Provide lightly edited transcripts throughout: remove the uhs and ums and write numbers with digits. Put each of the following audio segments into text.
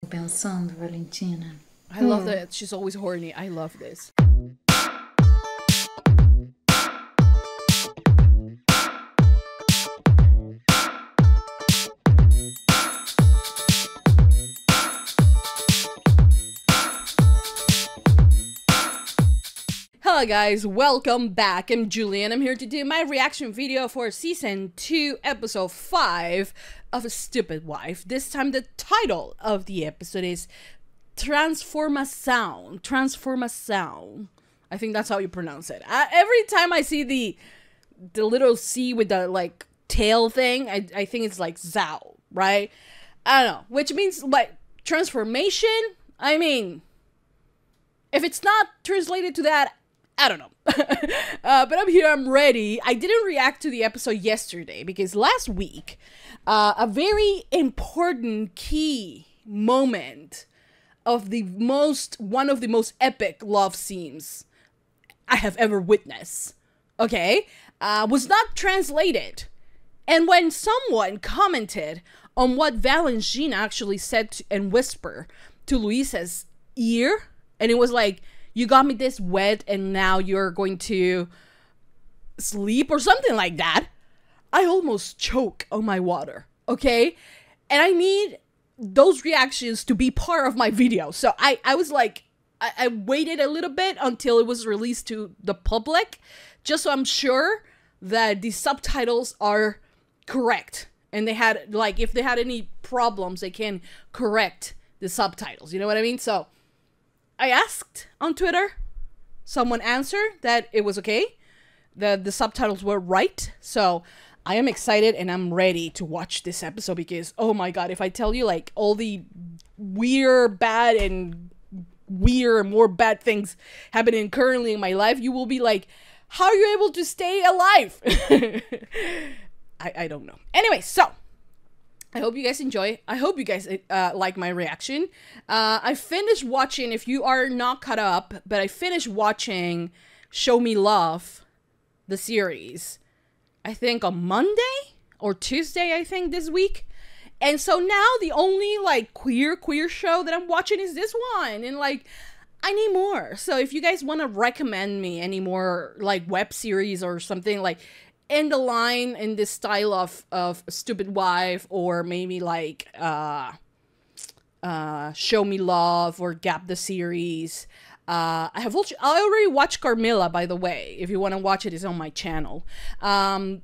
Pensando, Valentina. I love that she's always horny. I love this. Hello guys, welcome back. I'm Julie and I'm here to do my reaction video for season 2 episode 5 of A Stupid Wife. This time the title of the episode is Transformação. Transformação. I think that's how you pronounce it. Every time I see the little C with the like tail thing, I think it's like Zao, right? I don't know, which means like transformation. I mean, if it's not translated to that, I don't know. But I'm here, I'm ready. I didn't react to the episode yesterday because last week, a very important key moment of one of the most epic love scenes I have ever witnessed, okay, was not translated. And when someone commented on what Valentina actually said and whispered to Luisa's ear, and it was like, you got me this wet and now you're going to sleep or something like that, I almost choke on my water, okay? And I need those reactions to be part of my video. So I was like, I waited a little bit until it was released to the public, just so I'm sure that the subtitles are correct. And they had, like, if they had any problems, they can correct the subtitles. You know what I mean? So I asked on Twitter, someone answered that it was okay, that the subtitles were right. So I am excited and I'm ready to watch this episode because, oh my god, if I tell you like all the weird, bad, and weird, more bad things happening currently in my life, you will be like, how are you able to stay alive? I don't know. Anyway, so I hope you guys enjoy. I hope you guys like my reaction. I finished watching, if you are not caught up, but I finished watching Show Me Love, the series, I think on Monday or Tuesday, I think, this week. And so now the only like queer show that I'm watching is this one. And like, I need more. So if you guys want to recommend me any more like web series or something like in the line in this style of Stupid Wife, or maybe like Show Me Love or Gap the series. I already watched Carmilla, by the way. If you want to watch it, it's on my channel. But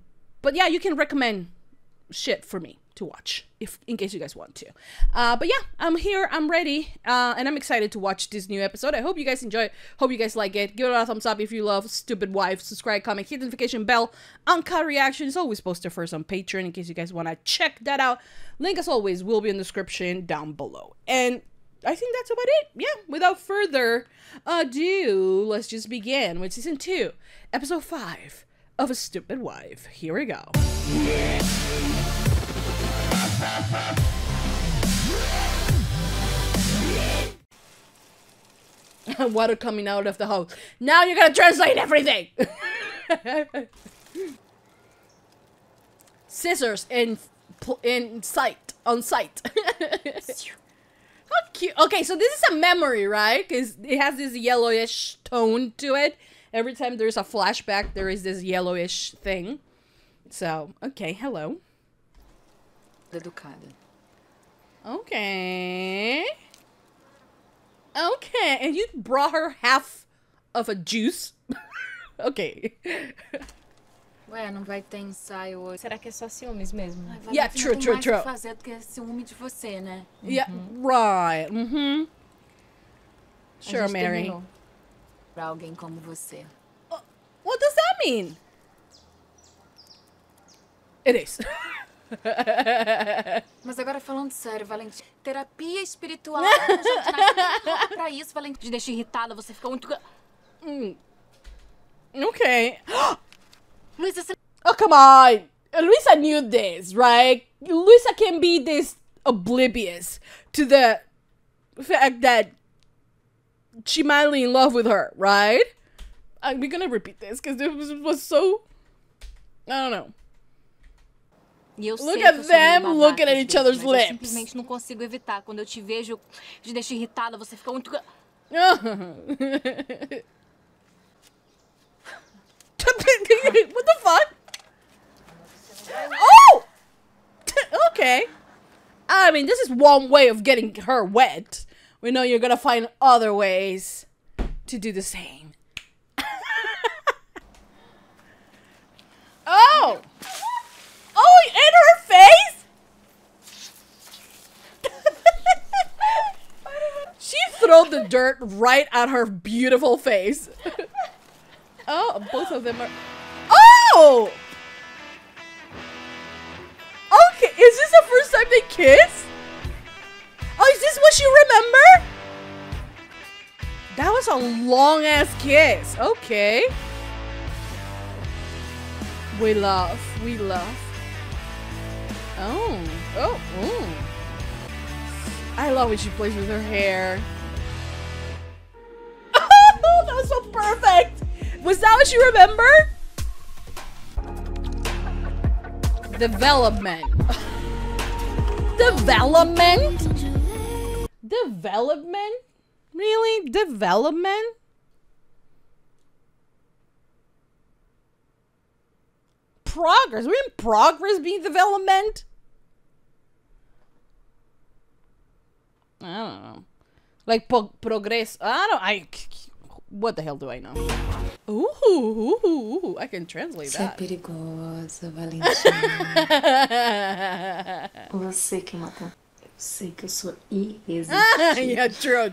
yeah, you can recommend shit for me to watch in case you guys want to. But yeah, I'm here, I'm ready, and I'm excited to watch this new episode. I hope you guys enjoy, hope you guys like it. Give it a thumbs up if you love Stupid Wife, subscribe, comment, hit the notification bell. Uncut reactions always posted first on Patreon in case you guys want to check that out. Link, as always, will be in the description down below. And I think that's about it. Yeah, without further ado, let's just begin with season 2 episode 5 of A Stupid Wife. Here we go. Water coming out of the hose. Now you're gonna translate everything. Scissors in sight, on sight. How cute. Okay, so this is a memory, right? Because it has this yellowish tone to it. Every time there's a flashback, there is this yellowish thing. So, okay, hello. Educada. Okay. Okay, and you brought her half of a juice? Okay. Ué, não vai ter ensaio hoje. Será que é só ciúmes mesmo? Ai, Yeah, true. Tem mais o que fazer do que ciúme de você, né? Yeah, right. Sure, Mary. Terminou. Pra alguém como você. What does that mean? It is. Mas agora falando sério, Valentina, terapia espiritual, já pra isso, Valentina. Te deixa irritada, você fica muito... Okay. Luísa, você... Oh, come on. Luisa knew this, right? Luisa can be this oblivious to the fact that she madly in love with her, right? We're gonna repeat this because this was so... I don't know. E eu Look sei at que eu sou them meio looking babaca at às each other's vezes, mas eu lips. simplesmente não consigo evitar. Quando eu te vejo, te deixo irritada, você fica muito... What the fuck? Oh! Okay. I mean, this is one way of getting her wet. We know you're gonna find other ways to do the same. Oh! Oh, in her face? She threw the dirt right at her beautiful face. Oh, both of them are... Oh! Okay, is this the first time they kiss? Oh, is this what you remember? That was a long-ass kiss. Okay. We love. We love. Oh. Oh. Oh. I love when she plays with her hair. Oh, that was so perfect. Was that what you remember? Development. Development? Development? Really? Development? Progress. We're in progress being development? I don't know. Like progress. What the hell do I know? Ooh, I can translate Você é that. perigosa, Valentina. Você que matou. Eu sei que eu sou irresistível. Yeah, true.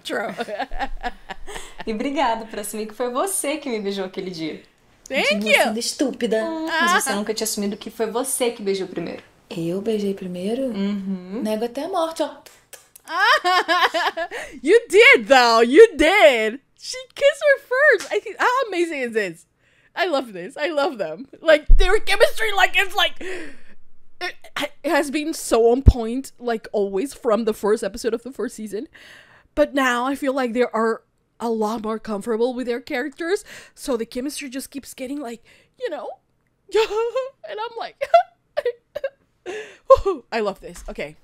E obrigada por assumir que foi você que me beijou aquele dia. Thank Continua you. sendo estúpida. Mas você nunca tinha assumido que foi você que beijou primeiro. Eu beijei primeiro? Uhum. Nego até a morte, ó. You did, though. You did. She kissed her first. I think, how amazing is this? I love this. I love them. Like, their chemistry, like, it's like... It has been so on point, like, always, from the first episode of the first season. But now I feel like they are a lot more comfortable with their characters. So the chemistry just keeps getting, like, you know... And I'm like... I love this. Okay.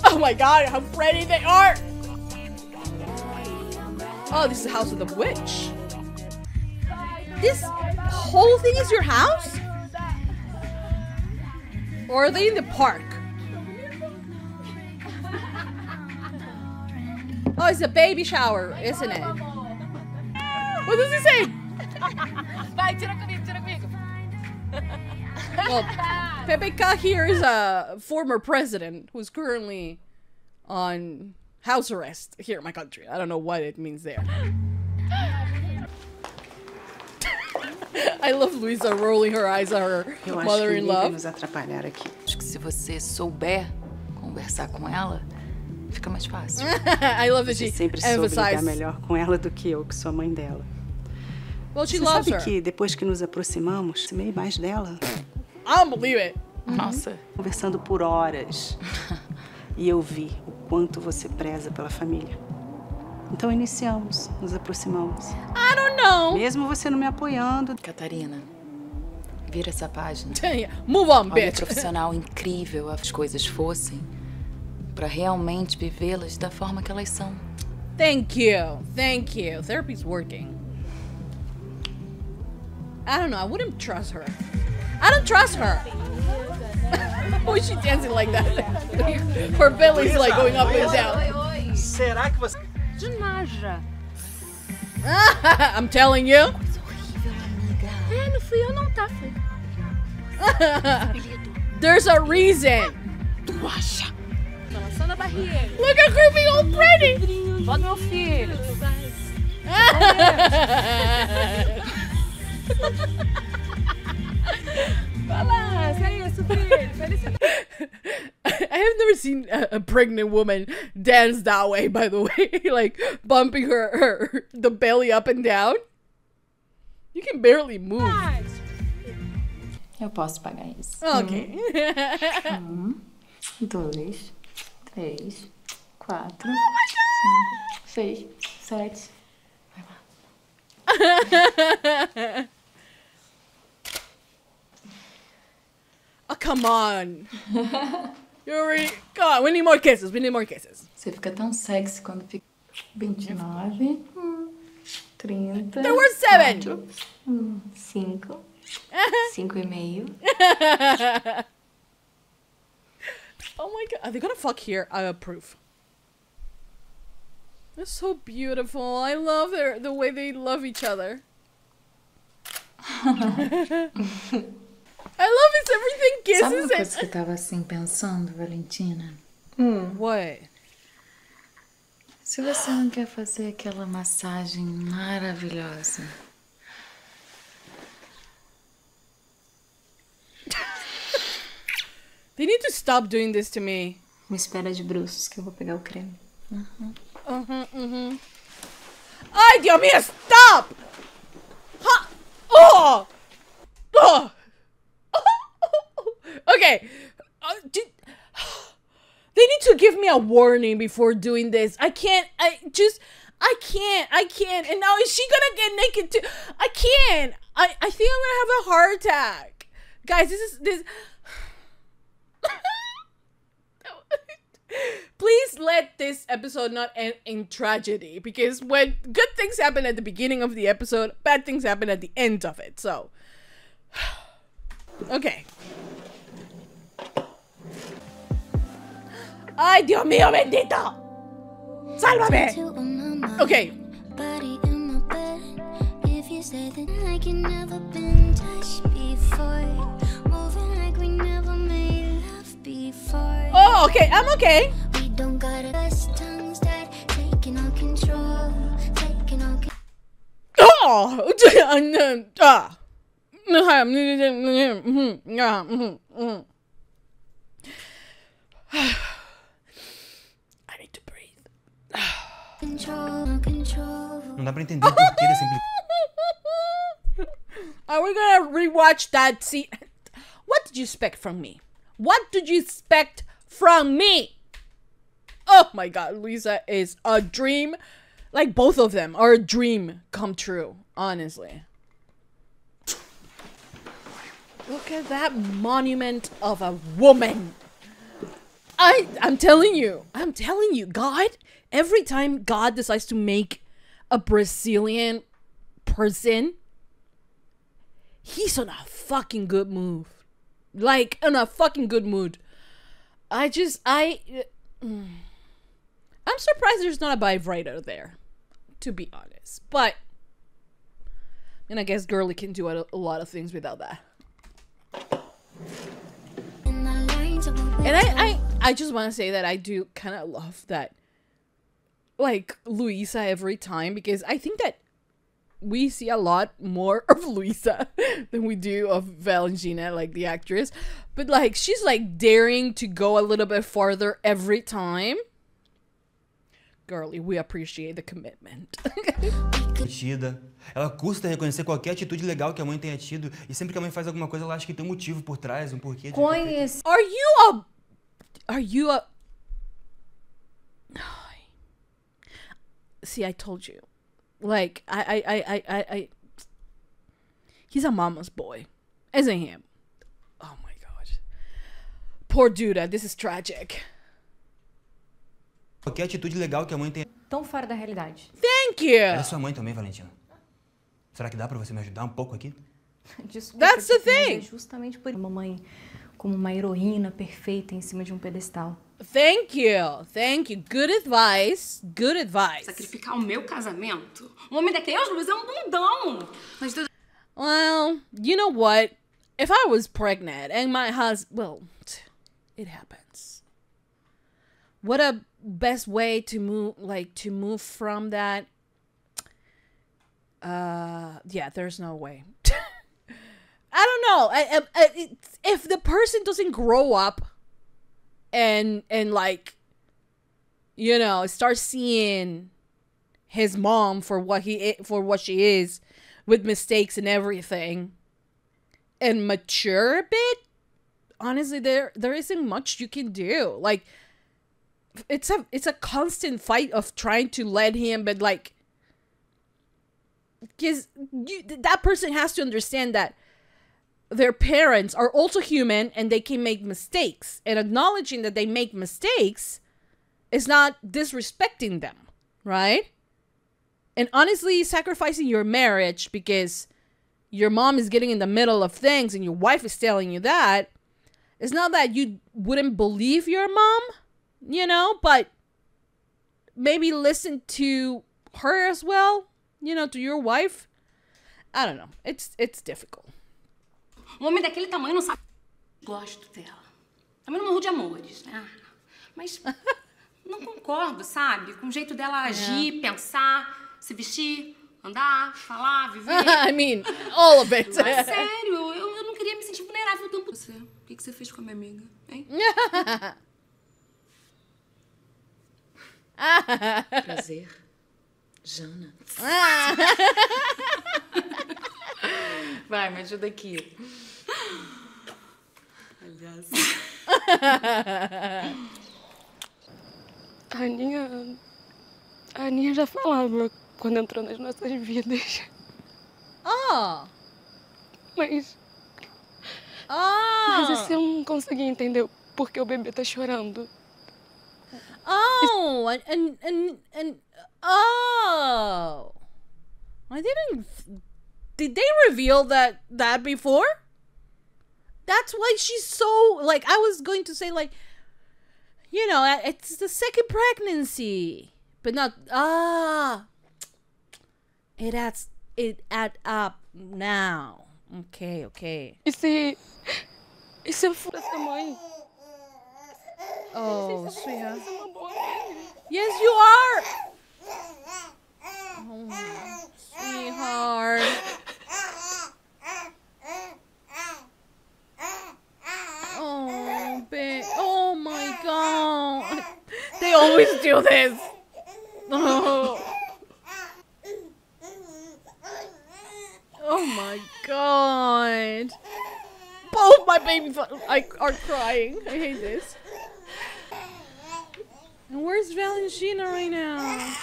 Oh my god, how pretty they are! Oh, this is the house of the witch. This whole thing is your house? Or are they in the park? Oh, it's a baby shower, isn't it? What does he say? Vai, tira comigo. Well, PPK here is a former president who's currently on house arrest here in my country. I don't know what it means there. I love Luisa rolling her eyes at her mother-in-law. nos atrapalhar aqui. Acho que se você souber conversar com ela, fica mais fácil. I love that she Sempre soube lidar emphasized. melhor com ela do que eu, que sou a mãe dela. Well, she Você loves sabe her. que depois que nos aproximamos, amei mais dela, I don't believe it. Nossa. conversando por horas. E eu vi o quanto você preza pela família. Então iniciamos, nos aproximamos. I don't know. Mesmo você não me apoiando. Catarina, vira essa página. Move on, Olha o bitch. profissional incrível as coisas fossem pra realmente vivê-las da forma que elas são. Thank you. Thank you. Therapy's working. I don't know. I wouldn't trust her. I don't trust her. Why is she dancing like that? Her belly's like going up and down. Será que você... I'm telling you. Não fui eu não, tá? Foi. There's a reason. Tu acha? Balançando a barriga. Look at her being all pretty. Bota meu filho. Balança, é isso, filho. Felicidade. I have never seen a pregnant woman dance that way, by the way. Like, bumping the belly up and down. You can barely move. Eu posso pagar isso. Okay. 2, 3, 4, 5, 6, 7. Oh, come on. You're already... Come on, we need more kisses. We need more kisses. Você fica tão sexy quando fica 29, 30. There were 7. 5. 5,5. Oh my god. Are they gonna fuck here? I approve. That's so beautiful. I love the way they love each other. I love it. Everything kisses. Sabe uma coisa que eu tava assim pensando, Valentina? What? Se você não quer fazer aquela massagem maravilhosa. They need to stop doing this to me. Me espera de bruços que eu vou pegar o creme. Ay, Dios mío, stop! Ha! Oh! Oh! Okay. They need to give me a warning before doing this. I can't. And now is she gonna get naked too? I can't. I think I'm gonna have a heart attack. Guys, this. Please let this episode not end in tragedy, because when good things happen at the beginning of the episode, bad things happen at the end of it. So, okay. Ay, Dios mío, bendito. Sálvame. Okay. Oh, okay. I'm okay. Oh, I need to breathe. Não dá pra entender o porquê dessa Are we gonna rewatch that scene? What did you expect from me? What did you expect from me? Oh my god, Luisa is a dream. Like, both of them are a dream come true, honestly. Look at that monument of a woman. I'm telling you, God, every time God decides to make a Brazilian person, he's on a fucking good move. Like, in a fucking good mood. I'm surprised there's not a vibrator there, to be honest. But, and I guess Girly can do a lot of things without that. And I just want to say that I do kind of love that, like, Luisa every time, because I think that we see a lot more of Luisa than we do of Valentina, like the actress. But, like, she's, like, daring to go a little bit farther every time. Girly, we appreciate the commitment. Ela custa reconhecer qualquer atitude legal que a mãe tenha tido, e sempre que a mãe faz alguma coisa, ela acha que tem um motivo por trás, um porquê. Are you a See, I told you. Like, he's a mama's boy, isn't he? Oh my god. Poor Duda, this is tragic. Qualquer atitude legal que a mãe tenha... Tão fora da realidade. Thank you. Ela é sua mãe também, Valentina. Será que dá pra você me ajudar um pouco aqui? Desculpa, That's the mas thing. é justamente por uma mãe como uma heroína perfeita em cima de um pedestal. Thank you. Thank you. Good advice. Good advice. Sacrificar o meu casamento? Um homem daqueles, Luiz, é um bundão. Mas tudo... Well, you know what? If I was pregnant and my husband... Well, it happens. What a best way to move from that. Yeah, there's no way. I don't know. If the person doesn't grow up and like, you know, start seeing his mom for what she is, with mistakes and everything, and mature a bit, honestly, there isn't much you can do. Like, it's a constant fight of trying to let him, but like, because that person has to understand that their parents are also human and they can make mistakes. And acknowledging that they make mistakes is not disrespecting them, right? And honestly, sacrificing your marriage because your mom is getting in the middle of things and your wife is telling you that, it's not that you wouldn't believe your mom, you know, but maybe listen to her as well, you know, to your wife. I don't know. It's difficult. Homem daquele tamanho não sabe. Gosto dela. Também não morro de amores, né? Mas não concordo, sabe? Com o jeito dela agir, pensar, se vestir, andar, falar, viver. I mean, all of it. Mas sério, eu não queria me sentir vulnerável o tempo. Você, o que você fez com a minha amiga, hein? Prazer, Jana. Vai, me ajuda aqui. Aliás. A Aninha já falava quando entrou nas nossas vidas. Oh. Mas assim, eu não consegui entender por que o bebê tá chorando. Oh, oh. I didn't. Did they reveal that before? That's why she's so, like, I was going to say, like, you know, it's the second pregnancy, but not, it adds up now. Okay. E se eu for essa mãe? Oh, sweetheart. Yes, you are. Oh, sweetheart. Oh, babe. Oh my God. They always do this. Oh. Oh my God. Both my babies are crying. I hate this. And where's Valentina right now?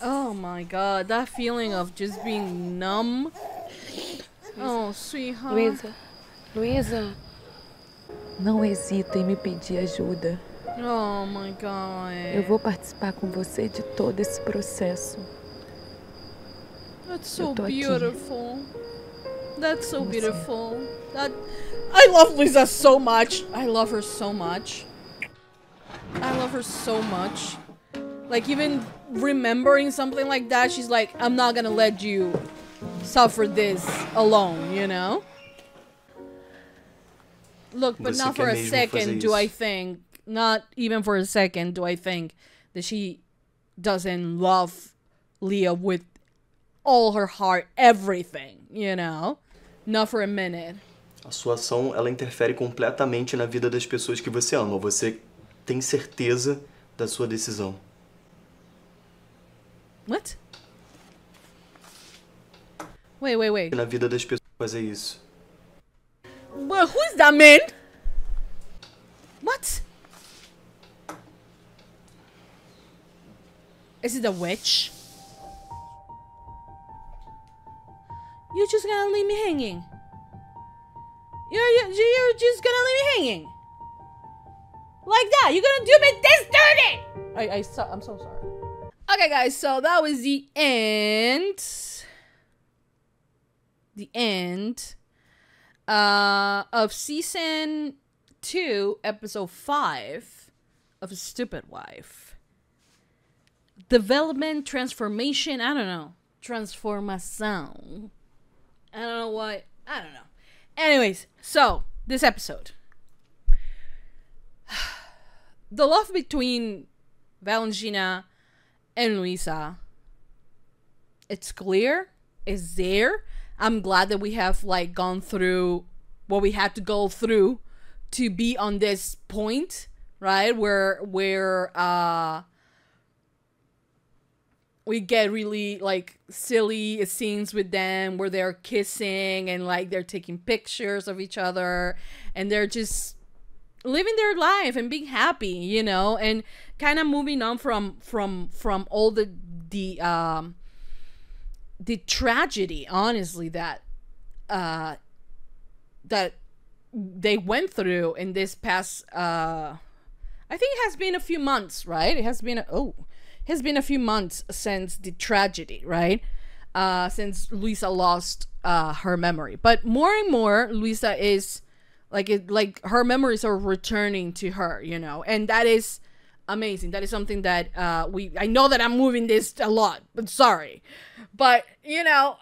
Oh my God, that feeling of just being numb. Oh, sweetheart. Luísa. Não hesita em me pedir ajuda. Oh my God. Eu vou participar com você de todo esse processo. That's so aqui. beautiful. That's so beautiful. I love Lisa so much. I love her so much. Like, even remembering something like that, she's like, I'm not gonna let you suffer this alone, you know? Look, but not for a second do I think, not even for a second do I think that she doesn't love Leah with all her heart, everything, you know? Not for a minute. A sua ação, ela interfere completamente na vida das pessoas que você ama. Você tem certeza da sua decisão. What? Wait. Na vida das pessoas fazer isso. Well, who is that man? What? Is it a witch? You're just gonna leave me hanging. You're just gonna leave me hanging. Like that. You're gonna do me this dirty. I'm so sorry. Okay, guys, so that was the end. The end of season 2, episode 5 of Stupid Wife. Development, transformation, I don't know. Transformação. I don't know what. I don't know. Anyways, so this episode. The love between Valentina and Luisa, it's clear, it's there. I'm glad that we have like gone through what we had to go through to be on this point, right? Where we get really like silly scenes with them where they're kissing and like they're taking pictures of each other and they're just living their life and being happy, you know, and kind of moving on from all the the tragedy, honestly, that that they went through in this past I think it has been a few months, right? It has been a few months since the tragedy, right? Since Luisa lost her memory. But more and more, Luisa is like her memories are returning to her, you know, and that is amazing. That is something that I know that I'm moving this a lot, but sorry. But, you know,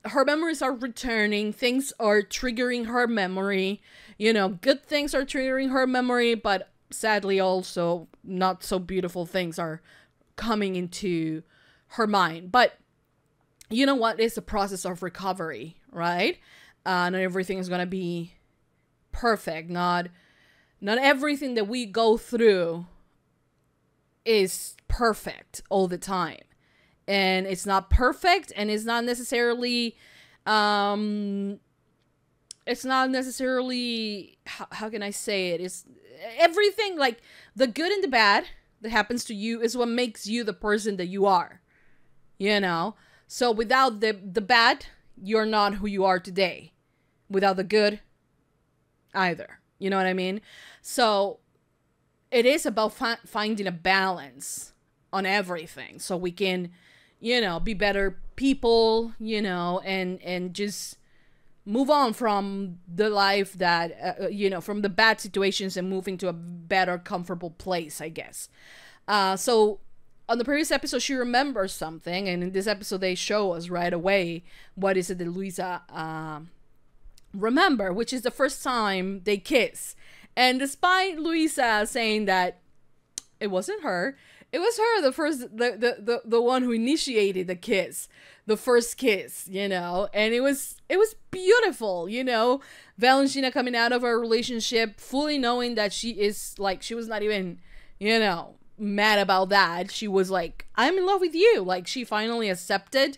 her memories are returning. Things are triggering her memory. You know, good things are triggering her memory, but sadly also not so beautiful things are coming into her mind. But you know what? It's a process of recovery, right? Not everything is going to be perfect. Not everything that we go through is perfect all the time. And it's not perfect, and it's not necessarily how can I say it? It's everything, like the good and the bad that happens to you is what makes you the person that you are, you know? So without the bad, you're not who you are today. Without the good, either. You know what I mean? So it is about finding a balance on everything, so we can, you know, be better people, you know, and just move on from the life that, you know, from the bad situations and move into a better, comfortable place, I guess. So on the previous episode, she remembers something, and in this episode, they show us right away what is it that Luisa remember, which is the first time they kiss. And despite Luisa saying that it wasn't her, it was her, the one who initiated the kiss, the first kiss, you know, and it was beautiful, you know, Valentina coming out of her relationship, fully knowing that she was not even, you know, mad about that. She was like, I'm in love with you. Like, she finally accepted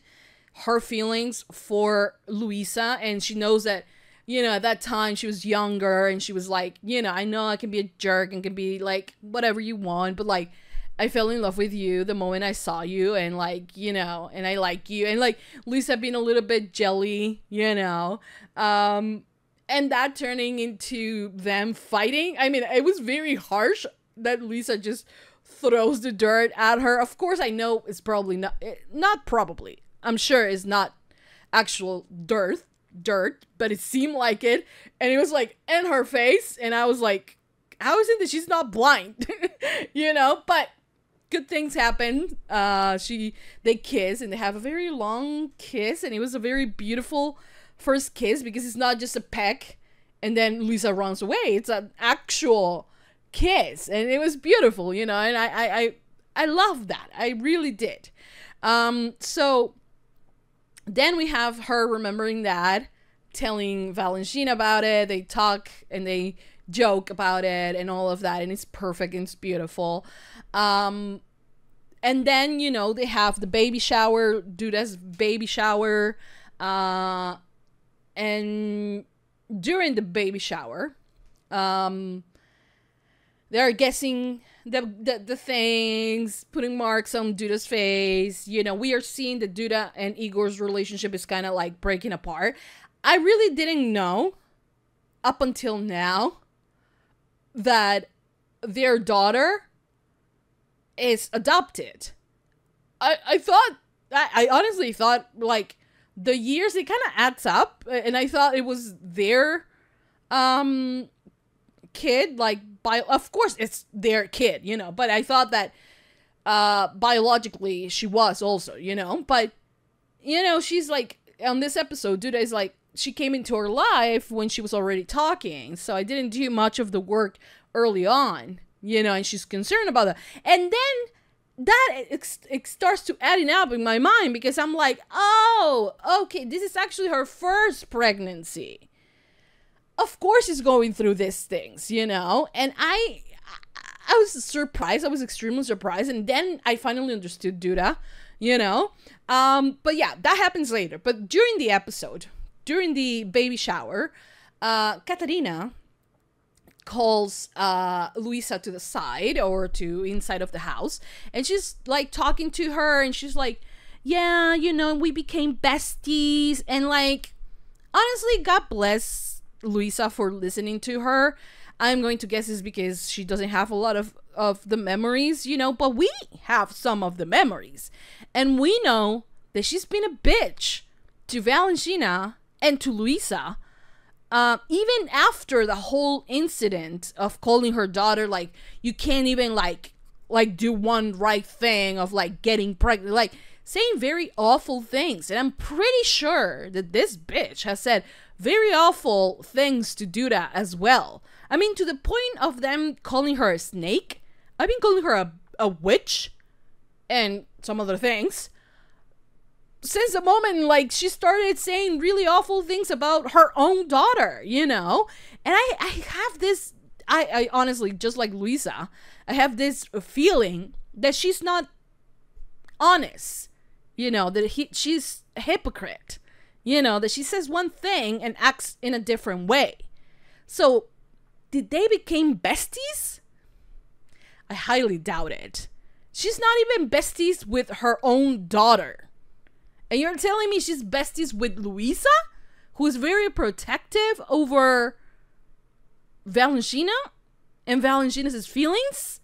her feelings for Luisa, and she knows that, you know, at that time she was younger, and she was like, you know I can be a jerk and can be like whatever you want, but like, I fell in love with you the moment I saw you, and like, you know, and I like you, and like Luisa being a little bit jelly, you know, and that turning into them fighting. I mean, it was very harsh that Luisa just throws the dirt at her. Of course, I know it's probably not probably. I'm sure it's not actual dirt, but it seemed like it, and it was like in her face, and I was like, how is it that she's not blind? You know, but good things happen. They kiss, and they have a very long kiss, and it was a very beautiful first kiss, because it's not just a peck and then Luisa runs away. It's an actual kiss, and it was beautiful, you know, and I love that. I really did. So then we have her remembering that, telling Valentina about it. They talk and they joke about it and all of that, and it's perfect and it's beautiful. And then, you know, they have the baby shower, Duda's baby shower, and during the baby shower, they're guessing the things, putting marks on Duda's face. You know, we are seeing that Duda and Igor's relationship is kind of like breaking apart. I really didn't know up until now that their daughter is adopted. I honestly thought, like, the years, it kind of adds up, and I thought it was their kid, like, of course it's their kid, you know, but I thought that biologically she was also, you know, but, you know, she's like, on this episode, Duda is like, she came into her life when she was already talking, so I didn't do much of the work early on, you know, and she's concerned about that. And then that it starts to adding up in my mind, because I'm like, oh, okay, this is actually her first pregnancy. Of course she's going through these things, you know, and I was surprised. I was extremely surprised, and then I finally understood Duda, you know. But yeah, that happens later. But during the episode, during the baby shower, Katarina calls Luisa to the side, or to inside of the house, and she's like talking to her, and she's like, yeah, you know, we became besties. And like, honestly, God bless Luisa for listening to her. I'm going to guess it's because she doesn't have a lot of the memories, you know, but we have some of the memories. And we know that she's been a bitch to Valentina and to Luisa. Even after the whole incident of calling her daughter, like, you can't even like do one right thing of like getting pregnant, like saying very awful things. And I'm pretty sure that this bitch has said very awful things to Duda as well. I mean, to the point of them calling her a snake. I've been calling her a witch and some other things since the moment like she started saying really awful things about her own daughter, you know. And I have this, I honestly, just like Luisa, I have this feeling that she's not honest, you know, that she's a hypocrite, you know, that she says one thing and acts in a different way. So did they become besties? I highly doubt it. She's not even besties with her own daughter. And you're telling me she's besties with Luisa, who is very protective over Valentina and Valentina's feelings?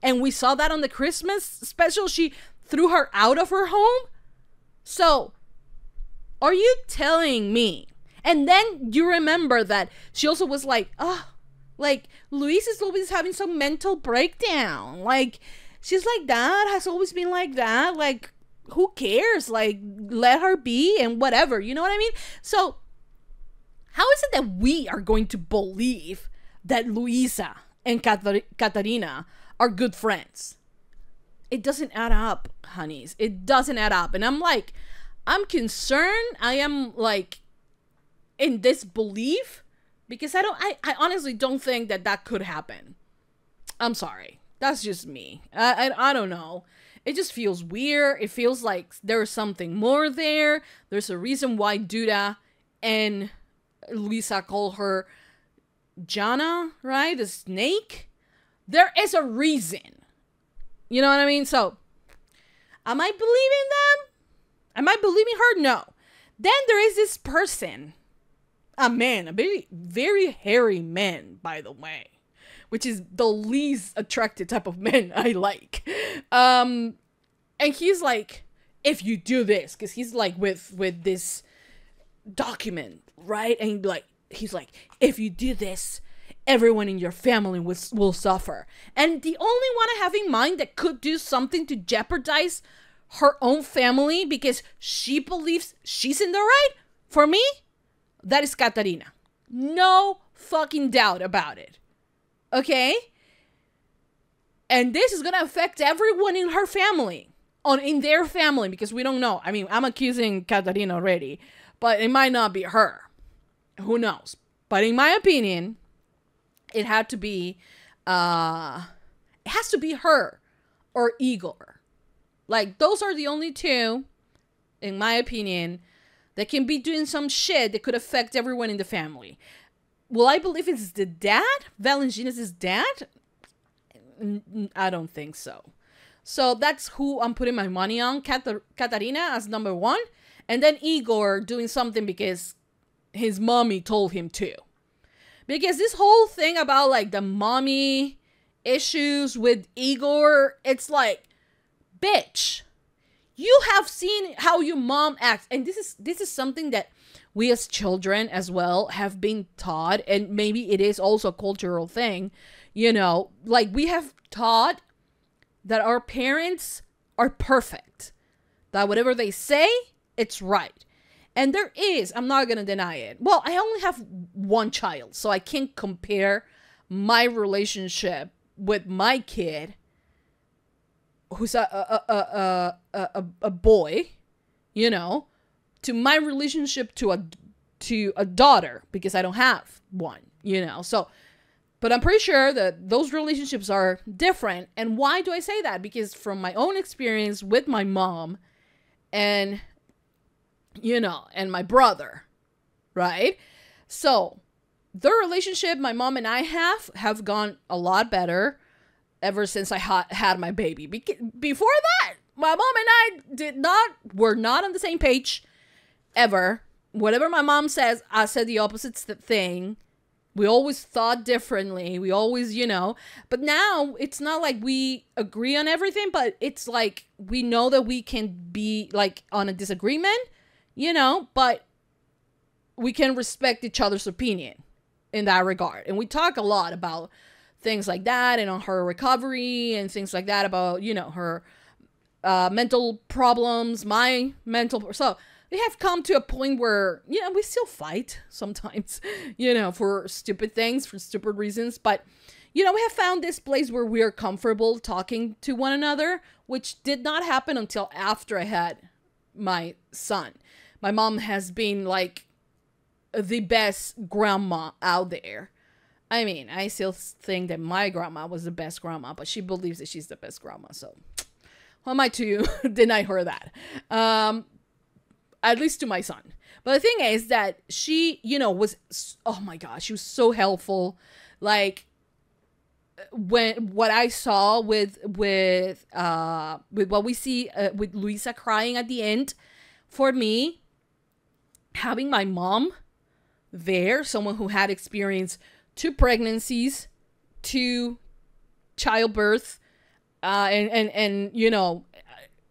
And we saw that on the Christmas special. She threw her out of her home. So, are you telling me? And then you remember that she also was like, like, Luisa's always having some mental breakdown. Like, she's like that, has always been like that. Like, who cares? Like, let her be and whatever. You know what I mean? So, how is it that we are going to believe that Luisa and Katarina are good friends? It doesn't add up, honeys. It doesn't add up. And I'm like, I'm concerned. I am like in disbelief because I honestly don't think that could happen. I'm sorry. That's just me. I don't know. It just feels weird. It feels like there's something more there. There's a reason why Duda and Luisa call her Jana, right? The snake. There is a reason. You know what I mean? So, am I believing them? Am I believing her? No. Then there is this person. A man. A very, very hairy man, by the way. Which is the least attractive type of man I like. And he's like, if you do this, because he's like with this document, right? And like he's like, if you do this, everyone in your family will suffer. And the only one I have in mind that could do something to jeopardize her own family because she believes she's in the right, for me, that is Katarina. No fucking doubt about it. Okay? And this is gonna affect everyone in her family. In their family, because we don't know. I mean, I'm accusing Katarina already, but it might not be her. Who knows? But in my opinion, it had to be, it has to be her or Igor. Like, those are the only two, in my opinion, that can be doing some shit that could affect everyone in the family. Will I believe it's the dad? Valentina's dad? I don't think so. So that's who I'm putting my money on. Katarina as number one. And then Igor doing something because his mommy told him to. Because this whole thing about like the mommy issues with Igor, it's like, bitch, you have seen how your mom acts. And this is something that we as children as well have been taught. And maybe it is also a cultural thing. You know, like we have taught that our parents are perfect. That whatever they say, it's right. And there is, I'm not going to deny it. Well, I only have one child, so I can't compare my relationship with my kid, who's a boy, you know, to my relationship to a daughter, because I don't have one, you know. So, but I'm pretty sure that those relationships are different. And why do I say that? Because from my own experience with my mom and, you know, and my brother, right? So the relationship my mom and I have gone a lot better ever since I had my baby. Before that, my mom and I were not on the same page ever. Whatever my mom says, I said the opposite thing. We always thought differently. We always, but now it's not like we agree on everything, but it's like we know that we can be like on a disagreement, but we can respect each other's opinion in that regard. And we talk a lot about things like that and on her recovery and things like that about, her mental problems, my mental. So we have come to a point where, we still fight sometimes, for stupid things, for stupid reasons. But, we have found this place where we are comfortable talking to one another, which did not happen until after I had my son. My mom has been like the best grandma out there. I mean, I still think that my grandma was the best grandma, but she believes that she's the best grandma. So who am I to deny her that? At least to my son. But the thing is that she, was, oh my gosh, she was so helpful. Like, what I saw with what we see with Luisa crying at the end, for me, having my mom there, someone who had experienced 2 pregnancies, 2 childbirth, and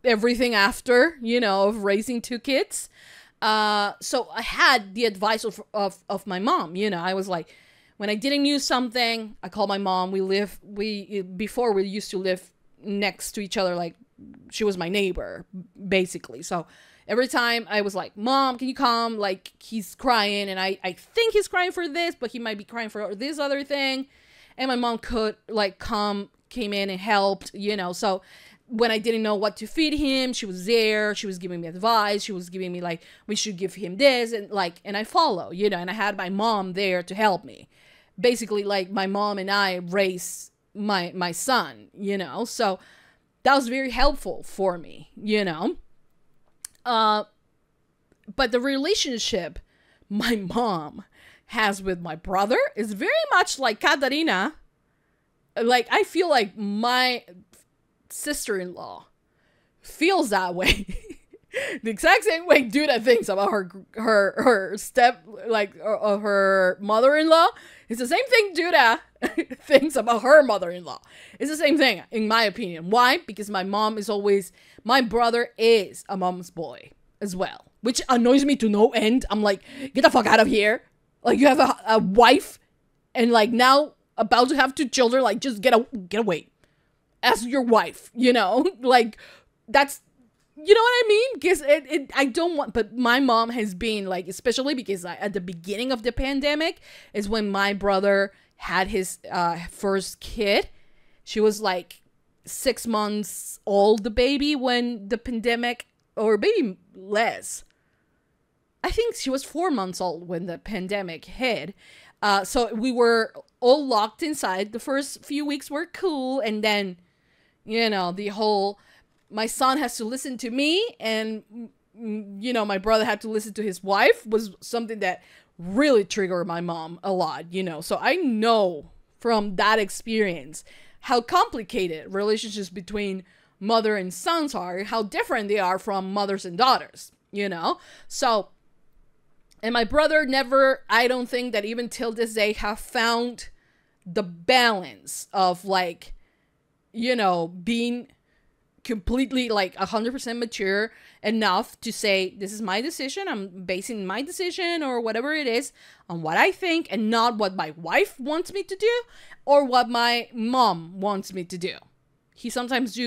everything after, of raising 2 kids. So I had the advice of my mom. I was like, when I didn't use something, I called my mom. Before we used to live next to each other, like she was my neighbor, basically. So every time I was like, Mom, can you come? Like, he's crying, and I think he's crying for this, but he might be crying for this other thing. And my mom could like came in and helped, so when I didn't know what to feed him, she was there. She was giving me advice. She was giving me like, we should give him this, and I follow, and I had my mom there to help me. Basically, like, my mom and I raised my son, so that was very helpful for me, but the relationship my mom has with my brother is very much like Katarina. Like, I feel like my sister-in-law feels that way. The exact same way Duda thinks about her her mother-in-law. It's the same thing Duda thinks about her mother-in-law. It's the same thing, in my opinion. Why? Because my brother is a mom's boy as well, which annoys me to no end. I'm like, get the fuck out of here. Like, you have a wife, and like now about to have 2 children, like, just get away. As your wife, like, that's, you know what I mean? Because I don't want, but my mom has been like, especially because at the beginning of the pandemic is when my brother had his first kid. She was like 6 months old, the baby, when the pandemic, or maybe less. I think she was 4 months old when the pandemic hit. So we were all locked inside. The first few weeks were cool, and then, the whole, my son has to listen to me, and, my brother had to listen to his wife, was something that really triggered my mom a lot, So I know from that experience how complicated relationships between mother and sons are, how different they are from mothers and daughters, So, and my brother never, I don't think that even till this day, have found the balance of like, being completely like 100% mature enough to say, this is my decision. I'm basing my decision or whatever it is on what I think, and not what my wife wants me to do or what my mom wants me to do. He sometimes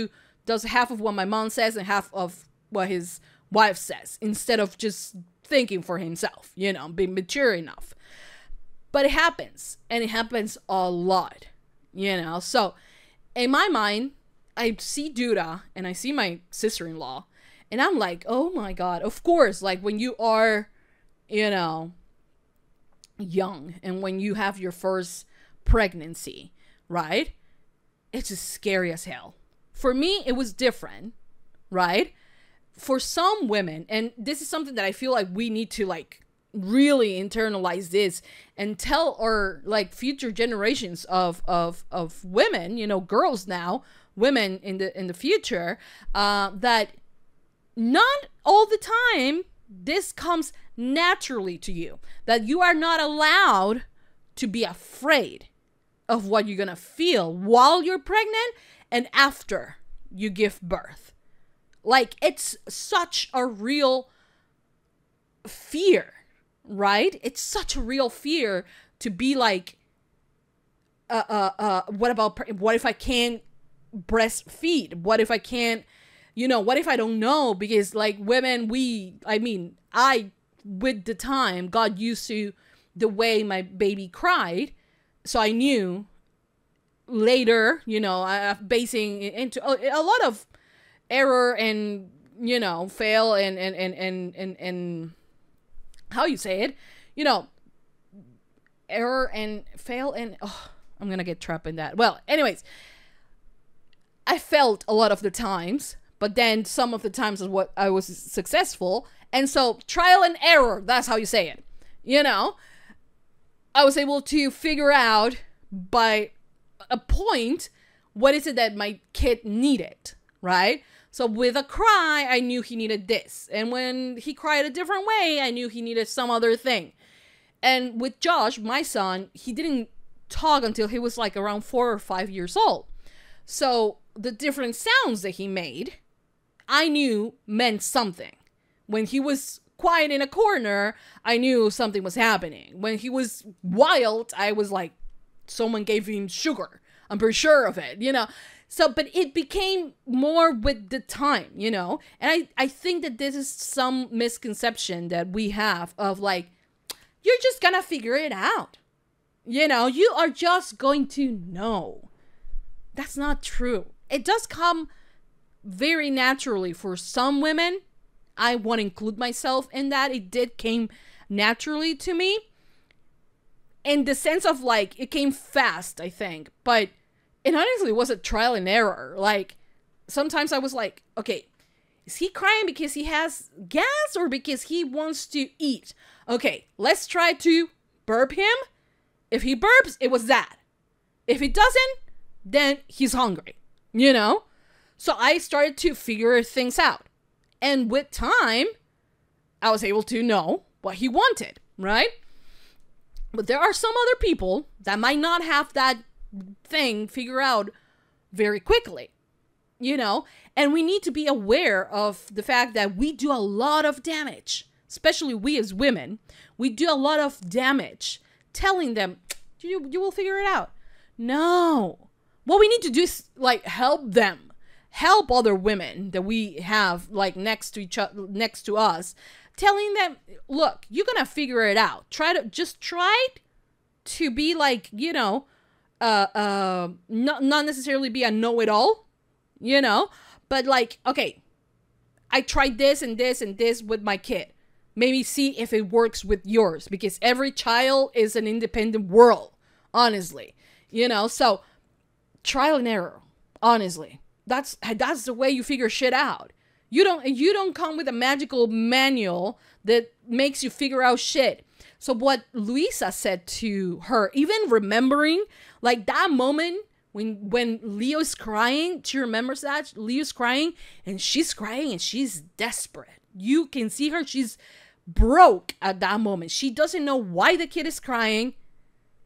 does half of what my mom says and half of what his wife says, instead of just thinking for himself, being mature enough. But it happens, and it happens a lot, So in my mind, I see Duda and I see my sister-in-law, and I'm like, oh my God, of course, like when you are, young, and when you have your first pregnancy, right? It's just scary as hell. For me, it was different, right? For some women, and this is something that I feel like we need to like really internalize this and tell our like future generations of women, you know, girls now, women in the future, that not all the time this comes naturally to you, that you are not allowed to be afraid of what you're gonna feel while you're pregnant and after you give birth. Like, it's such a real fear, right? It's such a real fear to be like, what if I can't breastfeed? What if I can't, you know, what if I don't know? Because like women, I with the time got used to the way my baby cried, so I knew later, you know, basing into a lot of error and, you know, fail and how you say it, you know, error and fail and I'm gonna get trapped in that. Well, anyways, I failed a lot of the times, but then some of the times is what I was successful. And so trial and error, that's how you say it. You know, I was able to figure out by a point, what is it that my kid needed, right? So with a cry, I knew he needed this. And when he cried a different way, I knew he needed some other thing. And with Josh, my son, he didn't talk until he was like around 4 or 5 years old. So the different sounds that he made, I knew meant something. When he was quiet in a corner, I knew something was happening. When he was wild, I was like, someone gave him sugar. I'm pretty sure of it, you know. So, but it became more with the time, you know. And I think that this is some misconception that we have of like, you're just gonna figure it out. You know, you are just going to know. That's not true. It does come very naturally for some women. I want to include myself in that. It did came naturally to me. In the sense of like, it came fast, I think. But it honestly was a trial and error. Like, sometimes I was like, okay, is he crying because he has gas or because he wants to eat? Okay, let's try to burp him. If he burps, it was that. If he doesn't, then he's hungry, you know? So I started to figure things out. And with time, I was able to know what he wanted, right? But there are some other people that might not have that thing figured out very quickly, you know? And we need to be aware of the fact that we do a lot of damage, especially we as women. We do a lot of damage telling them, you will figure it out. No. What we need to do is like help them, help other women that we have like next to us, telling them, look, you're gonna figure it out. Try to be like, you know, not necessarily be a know-it-all, you know, but like, okay, I tried this and this and this with my kid. Maybe see if it works with yours, because every child is an independent world, honestly, you know. So trial and error, honestly, that's the way you figure shit out. You don't come with a magical manual that makes you figure out shit. So what Luisa said to her, even remembering like that moment when Leo's crying, she remembers that Leo's crying and she's desperate. You can see her, she's broke at that moment. She doesn't know why the kid is crying.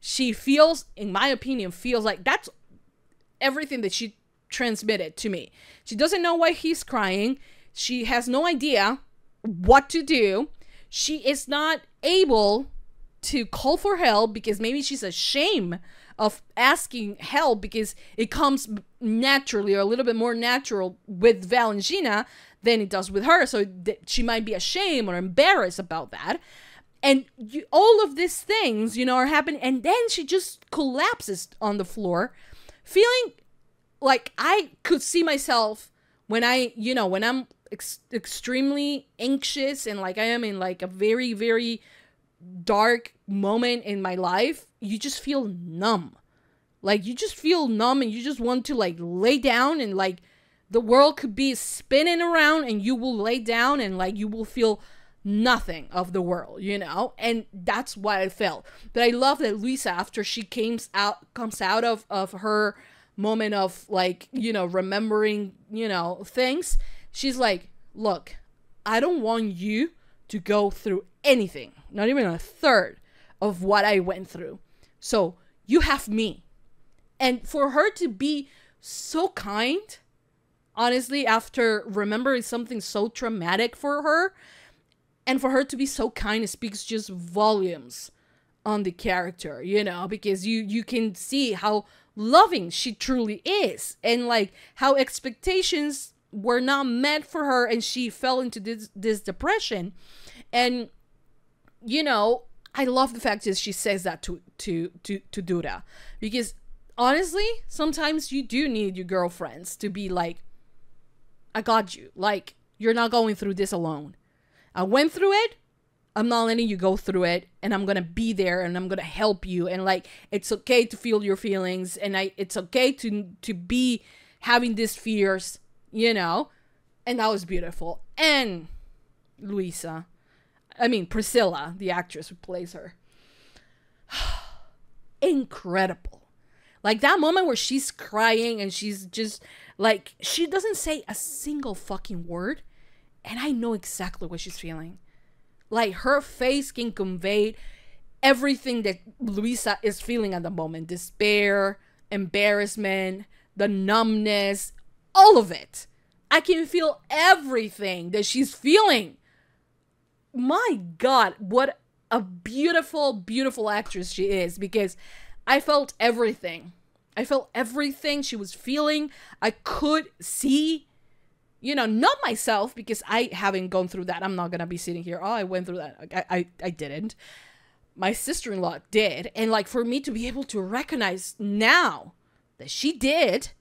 She feels, in my opinion, like that's everything that she transmitted to me. She doesn't know why he's crying. She has no idea what to do. She is not able to call for help because maybe she's ashamed of asking help because it comes naturally or a little bit more natural with Valentina than it does with her. So she might be ashamed or embarrassed about that. And all of these things, you know, are happening. And then she just collapses on the floor, feeling like I could see myself when I'm extremely anxious and like I am in like a very, very dark moment in my life. You just feel numb. Like you just feel numb and you just want to like lay down and like the world could be spinning around and you will lay down and like you will feel nothing of the world, you know? And that's what I felt. But I love that Luisa, after she comes out of her moment of, like, you know, remembering, you know, things, she's like, look, I don't want you to go through anything, not even a third of what I went through. So you have me. And for her to be so kind, honestly, after remembering something so traumatic for her, and for her to be so kind, it speaks just volumes on the character, you know, because you can see how loving she truly is, and like how expectations were not met for her, and she fell into this depression. And, you know, I love the fact that she says that to Dura, because honestly, sometimes you do need your girlfriends to be like, I got you. Like, you're not going through this alone. I went through it. I'm not letting you go through it. And I'm going to be there and I'm going to help you. And like, it's okay to feel your feelings. And it's okay to be having these fears, you know. And that was beautiful. And Priscilla, the actress who plays her. Incredible. Like that moment where she's crying and she's just like, she doesn't say a single fucking word. And I know exactly what she's feeling. Like her face can convey everything that Luisa is feeling at the moment. Despair, embarrassment, the numbness, all of it. I can feel everything that she's feeling. My God, what a beautiful, beautiful actress she is, because I felt everything. I felt everything she was feeling. I could see, you know, not myself, because I haven't gone through that. I'm not going to be sitting here, oh, I went through that. I didn't. My sister-in-law did. And like for me to be able to recognize now that she did,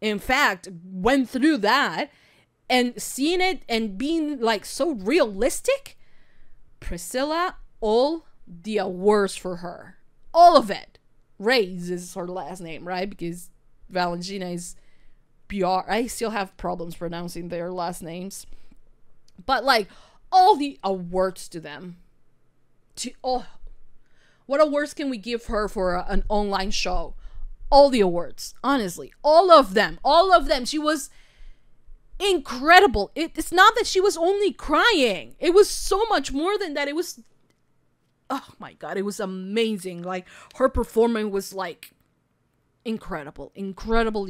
in fact, went through that, and seeing it and being like so realistic, Priscilla, all the awards for her. All of it. Reyes is her last name, right? Because Valentina is BR. I still have problems pronouncing their last names. But like, all the awards to them. What awards can we give her for an online show? All the awards. Honestly. All of them. All of them. She was incredible. It's not that she was only crying. It was so much more than that. It was, oh my God, it was amazing. Like, her performance was like incredible. Incredible.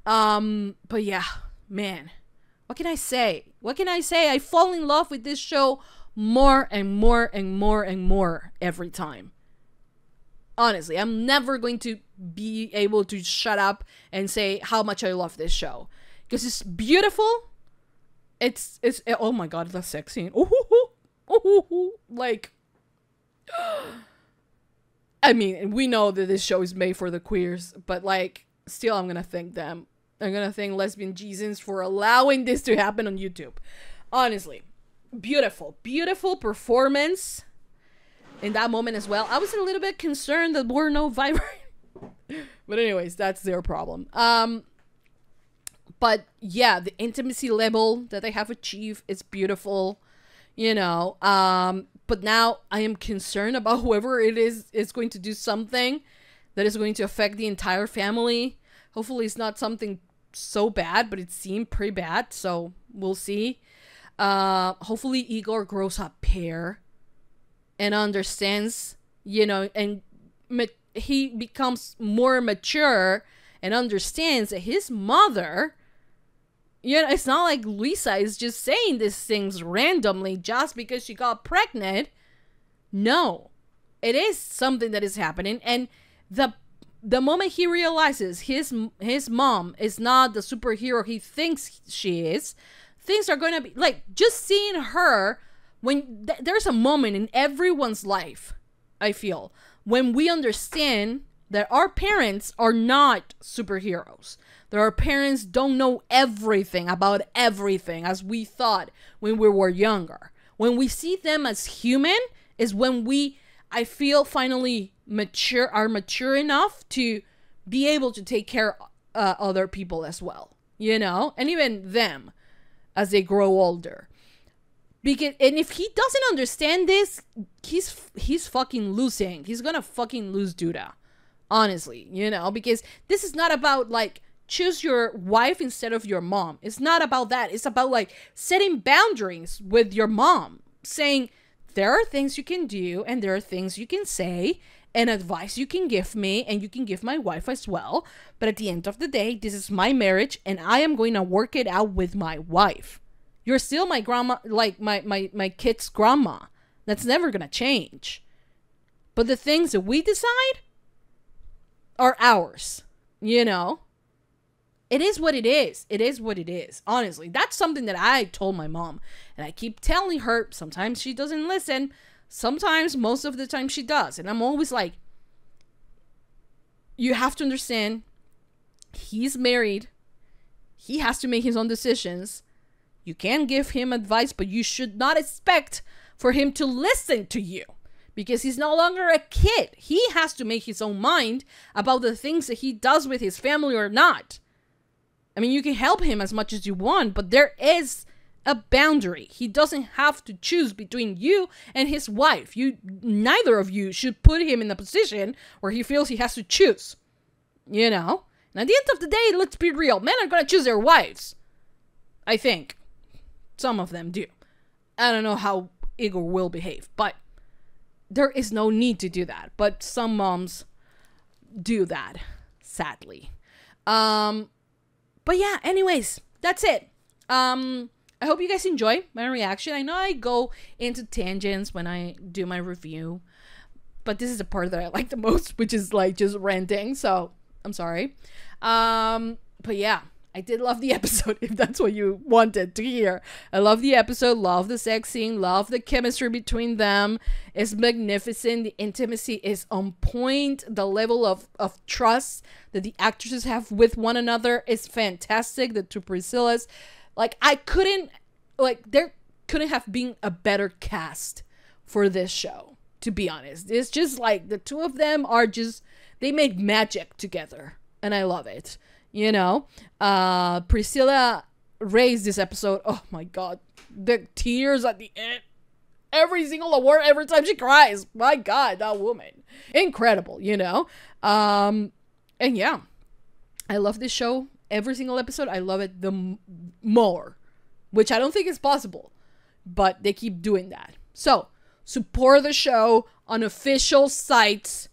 But yeah, man, what can I say? I fall in love with this show more and more every time. Honestly, I'm never going to be able to shut up and say how much I love this show, because it's beautiful. It's oh my God, that's sexy. Like, I mean, we know that this show is made for the queers, but like, still, I'm gonna thank them. I'm gonna thank Lesbian Jesus for allowing this to happen on YouTube. Honestly, beautiful performance in that moment as well. I was a little bit concerned that there were no vibrating. But anyways, that's their problem. But yeah, the intimacy level that they have achieved is beautiful, you know. But now I am concerned about whoever it is going to do something that is going to affect the entire family. Hopefully it's not something so bad, but it seemed pretty bad, so we'll see. Hopefully Igor grows up here and understands, you know, and he becomes more mature and understands that his mother, you know, it's not like Luisa is just saying these things randomly just because she got pregnant. No, it is something that is happening. And the moment he realizes his mom is not the superhero he thinks she is, things are going to be like, just seeing her, when there's a moment in everyone's life, I feel, when we understand that our parents are not superheroes, that our parents don't know everything about everything as we thought when we were younger. When we see them as human is when we, I feel, finally are mature enough to be able to take care of other people as well, you know, and even them as they grow older. Because, and if he doesn't understand this, he's fucking losing. He's gonna fucking lose Duda. Honestly, you know, because this is not about like choose your wife instead of your mom. It's not about that. It's about like setting boundaries with your mom, saying there are things you can do and there are things you can say and advice you can give me and you can give my wife as well. But at the end of the day, this is my marriage and I am going to work it out with my wife. You're still my grandma, like my kid's grandma. That's never going to change. But the things that we decide are ours, you know? It is what it is. It is what it is. Honestly, that's something that I told my mom. And I keep telling her, sometimes she doesn't listen. Sometimes, most of the time she does. And I'm always like, you have to understand, he's married. He has to make his own decisions. You can give him advice, but you should not expect for him to listen to you. Because he's no longer a kid. He has to make his own mind about the things that he does with his family or not. I mean, you can help him as much as you want, but there is a boundary. He doesn't have to choose between you and his wife. Neither of you should put him in a position where he feels he has to choose. You know? And at the end of the day, let's be real. Men are going to choose their wives. I think. Some of them do. I don't know how Igor will behave, but there is no need to do that. But some moms do that, sadly. But yeah, anyways, that's it. I hope you guys enjoy my reaction. I know I go into tangents when I do my review, but this is the part that I like the most, which is like just ranting. So I'm sorry. But yeah, I did love the episode, if that's what you wanted to hear. I love the episode, love the sex scene, love the chemistry between them. It's magnificent. The intimacy is on point. The level of trust that the actresses have with one another is fantastic. The two Priscillas, like, there couldn't have been a better cast for this show, to be honest. It's just like the two of them are just, they made magic together, and I love it. You know, Priscilla raised this episode. Oh my God, the tears at the end. Every single award, every time she cries. My God, that woman. Incredible, you know. And yeah, I love this show. Every single episode, I love it more. Which I don't think is possible. But they keep doing that. So, support the show on official sites.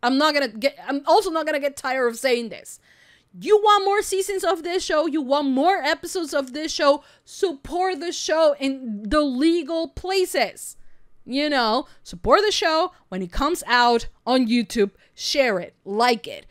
I'm also not gonna get tired of saying this. You want more seasons of this show? You want more episodes of this show? Support the show in the legal places. You know, support the show when it comes out on YouTube. Share it, like it,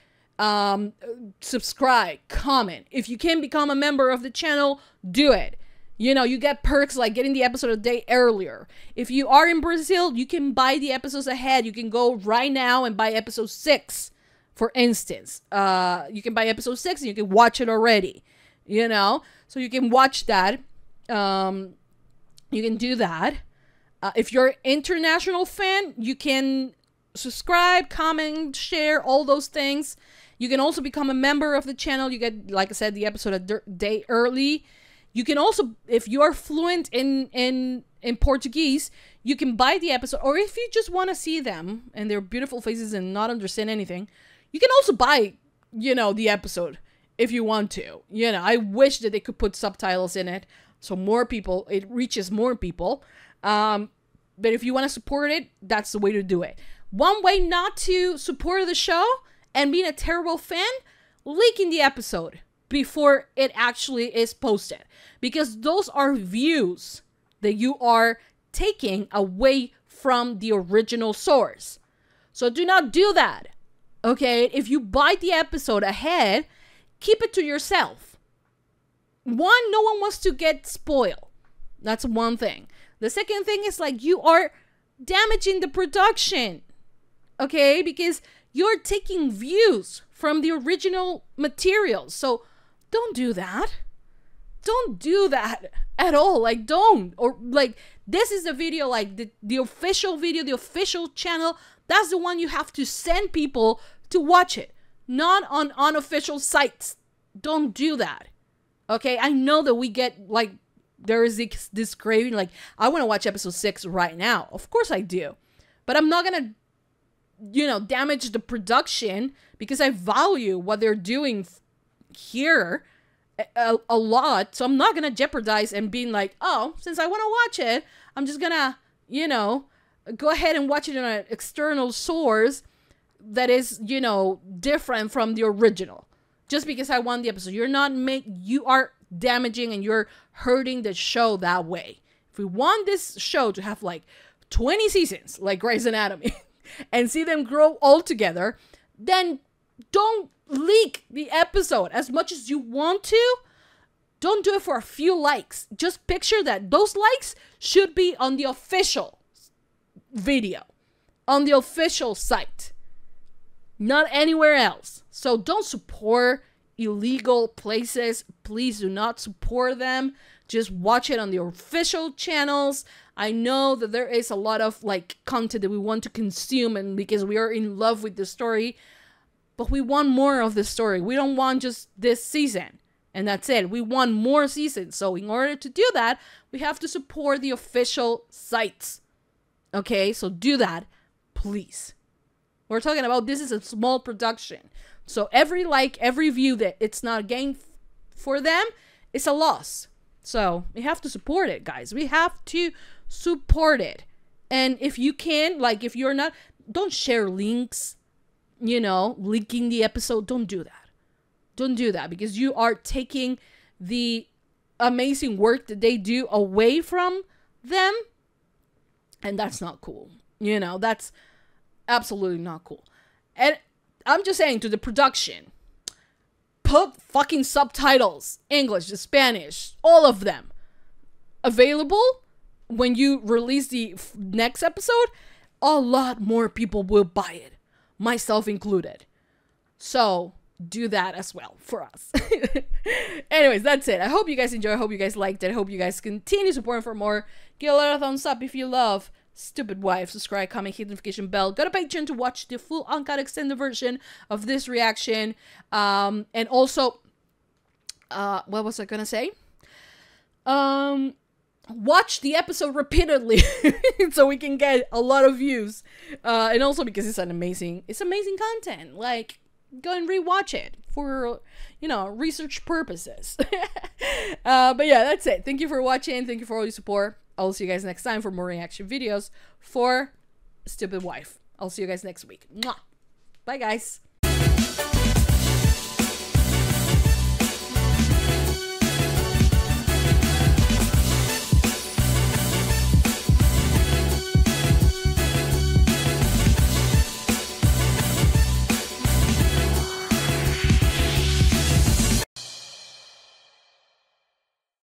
subscribe, comment. If you can become a member of the channel, do it. You know, you get perks like getting the episode a day earlier. If you are in Brazil, you can buy the episodes ahead. You can go right now and buy episode 6, for instance. You can buy episode 6 and you can watch it already. You know? So you can watch that. You can do that. If you're an international fan, you can subscribe, comment, share, all those things. You can also become a member of the channel. You get, like I said, the episode a day early. You can also, if you are fluent in Portuguese, you can buy the episode. Or if you just want to see them and their beautiful faces and not understand anything, you can also buy, you know, the episode if you want to. You know, I wish that they could put subtitles in it so more people, it reaches more people. But if you want to support it, that's the way to do it. One way not to support the show and being a terrible fan, leaking the episode before it actually is posted, because those are views that you are taking away from the original source. So do not do that. Okay, if you buy the episode ahead, keep it to yourself. One, no one wants to get spoiled. That's one thing. The second thing is, like, you are damaging the production. Okay, because you're taking views from the original material. So don't do that. Don't do that at all. Like, don't. Or, like, this is the video, like, the official video, the official channel. That's the one you have to send people to watch it. Not on unofficial sites. Don't do that. Okay? I know that we get, like, there is this craving, like, I want to watch episode 6 right now. Of course I do. But I'm not going to, you know, damage the production because I value what they're doing here a lot. So I'm not going to jeopardize and being like, oh, since I want to watch it, I'm just going to, you know, go ahead and watch it on an external source that is, you know, different from the original. Just because I want the episode. You are damaging and you're hurting the show that way. If we want this show to have like 20 seasons, like Grey's Anatomy, and see them grow all together, then don't leak the episode as much as you want to. Don't do it for a few likes. Just picture that those likes should be on the official video, on the official site, not anywhere else. So don't support illegal places. Please do not support them. Just watch it on the official channels. I know that there is a lot of like content that we want to consume, and because we are in love with the story, but we want more of the story. We don't want just this season and that's it. We want more seasons. So in order to do that, we have to support the official sites. Okay, so do that, please. We're talking about, this is a small production. So every like, every view that it's not a gain for them, it's a loss. So we have to support it, guys. We have to support it. And if you can, like, if you're not, don't share links, you know, linking the episode. Don't do that. Don't do that, because you are taking the amazing work that they do away from them. And that's not cool. You know, that's absolutely not cool. And I'm just saying to the production, put fucking subtitles, English, Spanish, all of them available when you release the next episode. A lot more people will buy it, myself included. So do that as well for us. Anyways, that's it. I hope you guys enjoy. I hope you guys liked it. I hope you guys continue supporting for more. Give a lot of thumbs up if you love Stupid Wife. Subscribe, comment, hit the notification bell. Go to Patreon to watch the full uncut extended version of this reaction. And also, what was I gonna say? Watch the episode repeatedly so we can get a lot of views. And also because it's amazing content. Like, go and rewatch it for, you know, research purposes. But yeah, that's it. Thank you for watching. Thank you for all your support. I'll see you guys next time for more reaction videos for Stupid Wife. I'll see you guys next week. Mwah. Bye, guys.